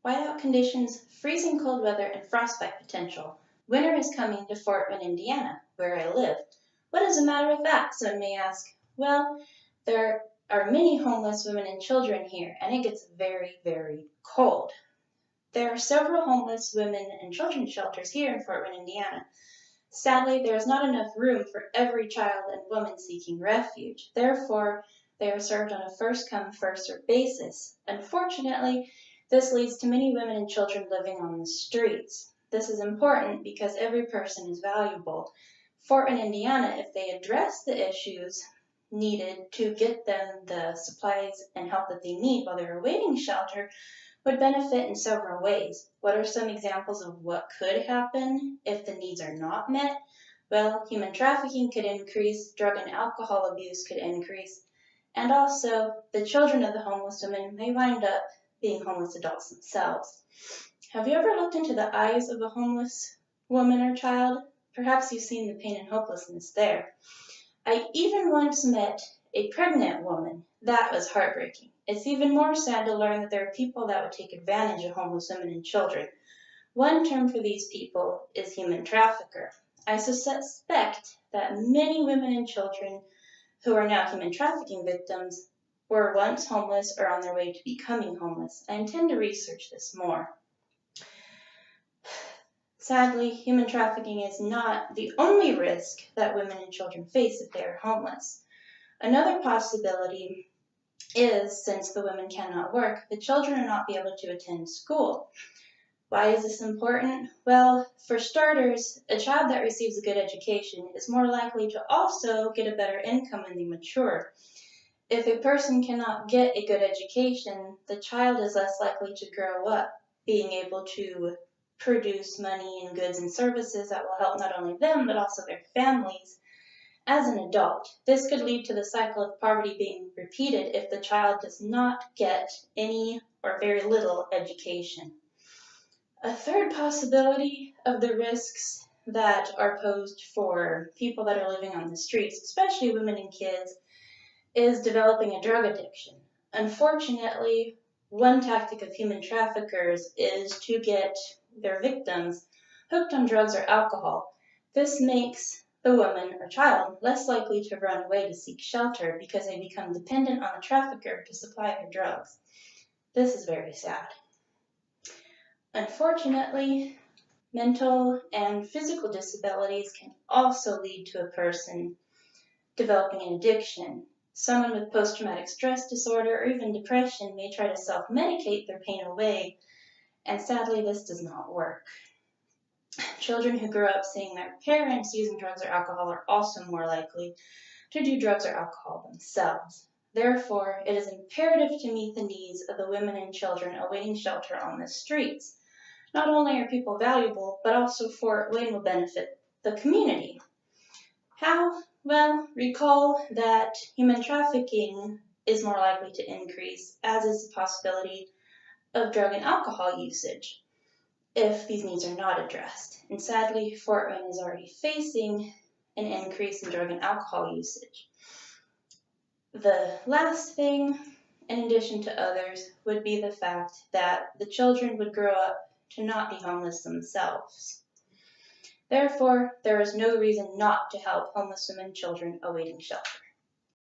Whiteout conditions, freezing cold weather, and frostbite potential. Winter is coming to Fort Wayne, Indiana, where I live. What is the matter with that? Some may ask. Well, there are many homeless women and children here, and it gets very, very cold. There are several homeless women and children shelters here in Fort Wayne, Indiana. Sadly, there is not enough room for every child and woman seeking refuge. Therefore, they are served on a first-come, first-served basis. Unfortunately, this leads to many women and children living on the streets. This is important because every person is valuable. Fort Wayne, Indiana, if they address the issues needed to get them the supplies and help that they need while they're awaiting shelter, would benefit in several ways. What are some examples of what could happen if the needs are not met? Well, human trafficking could increase, drug and alcohol abuse could increase, and also the children of the homeless women may wind up being homeless adults themselves. Have you ever looked into the eyes of a homeless woman or child? Perhaps you've seen the pain and hopelessness there. I even once met a pregnant woman. That was heartbreaking. It's even more sad to learn that there are people that would take advantage of homeless women and children. One term for these people is human trafficker. I suspect that many women and children who are now human trafficking victims were once homeless or on their way to becoming homeless. I intend to research this more. Sadly, human trafficking is not the only risk that women and children face if they are homeless. Another possibility is, since the women cannot work, the children will not be able to attend school. Why is this important? Well, for starters, a child that receives a good education is more likely to also get a better income when they mature. If a person cannot get a good education, the child is less likely to grow up being able to produce money and goods and services that will help not only them, but also their families. As an adult, this could lead to the cycle of poverty being repeated if the child does not get any or very little education. A third possibility of the risks that are posed for people that are living on the streets, especially women and kids, is developing a drug addiction. Unfortunately, one tactic of human traffickers is to get their victims hooked on drugs or alcohol. This makes the woman or child less likely to run away to seek shelter because they become dependent on the trafficker to supply their drugs. This is very sad. Unfortunately, mental and physical disabilities can also lead to a person developing an addiction. Someone with post-traumatic stress disorder or even depression may try to self-medicate their pain away, and sadly this does not work. Children who grow up seeing their parents using drugs or alcohol are also more likely to do drugs or alcohol themselves. Therefore, it is imperative to meet the needs of the women and children awaiting shelter on the streets. Not only are people valuable, but also Fort Wayne will benefit the community. How? Well, recall that human trafficking is more likely to increase, as is the possibility of drug and alcohol usage if these needs are not addressed. And sadly, Fort Wayne is already facing an increase in drug and alcohol usage. The last thing, in addition to others, would be the fact that the children would grow up to not be homeless themselves. Therefore, there is no reason not to help homeless women and children awaiting shelter.